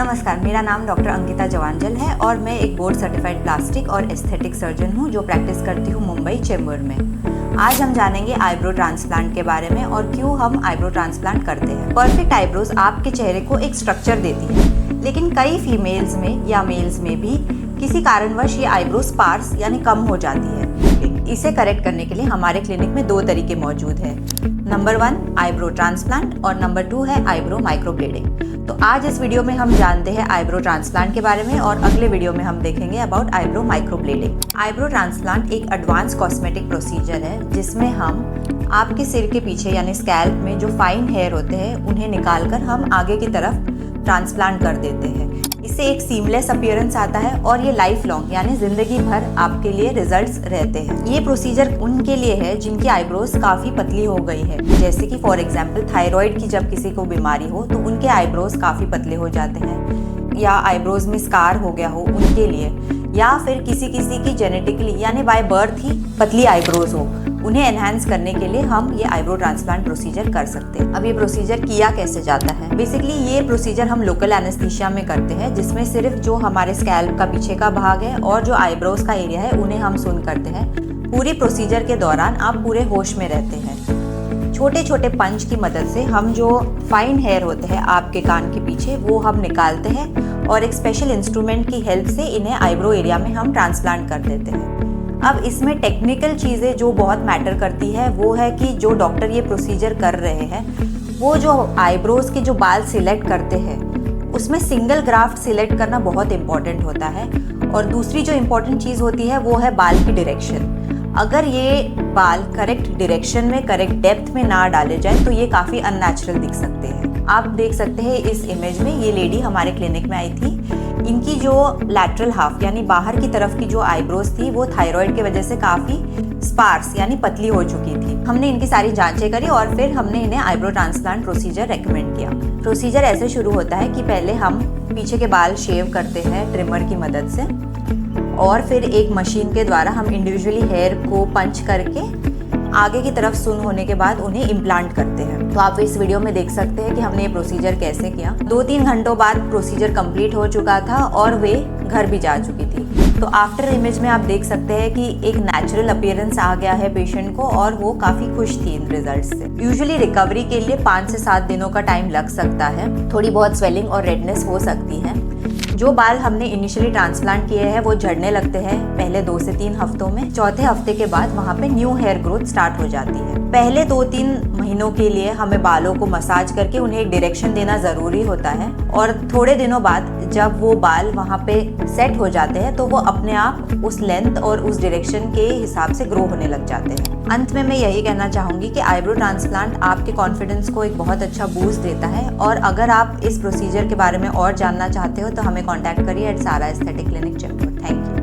नमस्कार, मेरा नाम डॉक्टर अंकिता जवांजल है और मैं एक बोर्ड सर्टिफाइड प्लास्टिक और एस्थेटिक सर्जन हूँ जो प्रैक्टिस करती हूँ मुंबई चेंबूर में। आज हम जानेंगे आईब्रो ट्रांसप्लांट के बारे में और क्यों हम आईब्रो ट्रांसप्लांट करते हैं। परफेक्ट आईब्रोज आपके चेहरे को एक स्ट्रक्चर देती है, लेकिन कई फीमेल्स में या मेल्स में भी किसी कारणवश ये आईब्रो स्पार्स यानी कम हो जाती है। इसे करेक्ट करने के लिए हमारे क्लिनिक में 2 तरीके मौजूद हैं। नंबर 1 आईब्रो ट्रांसप्लांट और नंबर 2 है आईब्रो माइक्रोब्लेडिंग। तो आज इस वीडियो में हम जानते हैं आईब्रो ट्रांसप्लांट के बारे में और अगले वीडियो में हम देखेंगे अबाउट आईब्रो माइक्रोब्लेडिंग। आईब्रो ट्रांसप्लांट एक एडवांस कॉस्मेटिक प्रोसीजर है जिसमें हम आपके सिर के पीछे यानी स्कैल्प में जो फाइन हेयर होते हैं उन्हें निकालकर हम आगे की तरफ ट्रांसप्लांट कर देते हैं। इससे एक सीमलेस अपीयरेंस आता है और ये लाइफ लॉन्ग यानी जिंदगी भर आपके लिए रिजल्ट्स रहते हैं। ये प्रोसीजर उनके लिए है जिनकी आईब्रोज काफ़ी पतली हो गई है, जैसे कि फॉर एग्जांपल थायराइड की जब किसी को बीमारी हो तो उनके आईब्रोज काफ़ी पतले हो जाते हैं, या आईब्रोज में स्कार हो गया हो उनके लिए, या फिर किसी की जेनेटिकली यानी बाय बर्थ ही पतली आईब्रोज हो, उन्हें एनहांस करने के लिए हम ये आईब्रो ट्रांसप्लांट प्रोसीजर कर सकते हैं। अब ये प्रोसीजर किया कैसे जाता है? बेसिकली ये प्रोसीजर हम लोकल एनेस्थीसिया में करते हैं, जिसमें सिर्फ जो हमारे स्कैल्प का पीछे का भाग है और जो आईब्रोज का एरिया है उन्हें हम सुन करते हैं। पूरी प्रोसीजर के दौरान आप पूरे होश में रहते हैं। छोटे छोटे पंच की मदद से हम जो फाइन हेयर होते हैं आपके कान के पीछे वो हम निकालते हैं और एक स्पेशल इंस्ट्रूमेंट की हेल्प से इन्हें आईब्रो एरिया में हम ट्रांसप्लांट कर देते हैं। अब इसमें टेक्निकल चीज़ें जो बहुत मैटर करती है वो है कि जो डॉक्टर ये प्रोसीजर कर रहे हैं वो जो आईब्रोज के जो बाल सिलेक्ट करते हैं उसमें सिंगल ग्राफ्ट सिलेक्ट करना बहुत इम्पॉर्टेंट होता है, और दूसरी जो इम्पॉर्टेंट चीज़ होती है वो है बाल की डायरेक्शन। अगर ये बाल करेक्ट डायरेक्शन में करेक्ट डेप्थ में ना डाले जाए तो ये काफ़ी अननेचुरल दिख सकते हैं। आप देख सकते हैं इस इमेज में ये लेडी हमारे क्लिनिक में आई थी। इनकी जो लैटरल हाफ यानी बाहर की तरफ की जो आईब्रोज थी वो थायराइड की वजह से काफ़ी स्पार्स यानी पतली हो चुकी थी। हमने इनकी सारी जांचें करी और फिर हमने इन्हें आईब्रो ट्रांसप्लांट प्रोसीजर रेकमेंड किया। प्रोसीजर ऐसे शुरू होता है कि पहले हम पीछे के बाल शेव करते हैं ट्रिमर की मदद से, और फिर एक मशीन के द्वारा हम इंडिविजुअली हेयर को पंच करके आगे की तरफ सुन होने के बाद उन्हें इम्प्लांट करते हैं। तो आप इस वीडियो में देख सकते हैं कि हमने ये प्रोसीजर कैसे किया। 2-3 घंटों बाद प्रोसीजर कंप्लीट हो चुका था और वे घर भी जा चुकी थी। तो आफ्टर इमेज में आप देख सकते हैं कि एक नेचुरल अपीयरेंस आ गया है पेशेंट को और वो काफ़ी खुश थी इन रिजल्ट से। यूजुअली रिकवरी के लिए 5 से 7 दिनों का टाइम लग सकता है। थोड़ी बहुत स्वेलिंग और रेडनेस हो सकती है। जो बाल हमने इनिशियली ट्रांसप्लांट किए हैं वो झड़ने लगते हैं पहले 2 से 3 हफ्तों में। चौथे हफ्ते के बाद वहाँ पे न्यू हेयर ग्रोथ स्टार्ट हो जाती है। पहले 2-3 महीनों के लिए हमें बालों को मसाज करके उन्हें एक डायरेक्शन देना ज़रूरी होता है, और थोड़े दिनों बाद जब वो बाल वहाँ पे सेट हो जाते हैं तो वो अपने आप उस लेंथ और उस डायरेक्शन के हिसाब से ग्रो होने लग जाते हैं। अंत में मैं यही कहना चाहूँगी कि आईब्रो ट्रांसप्लांट आपके कॉन्फिडेंस को एक बहुत अच्छा बूस्ट देता है, और अगर आप इस प्रोसीजर के बारे में और जानना चाहते हो तो हमें कॉन्टैक्ट करिए @sara aesthetic clinic Chembur. Thank you.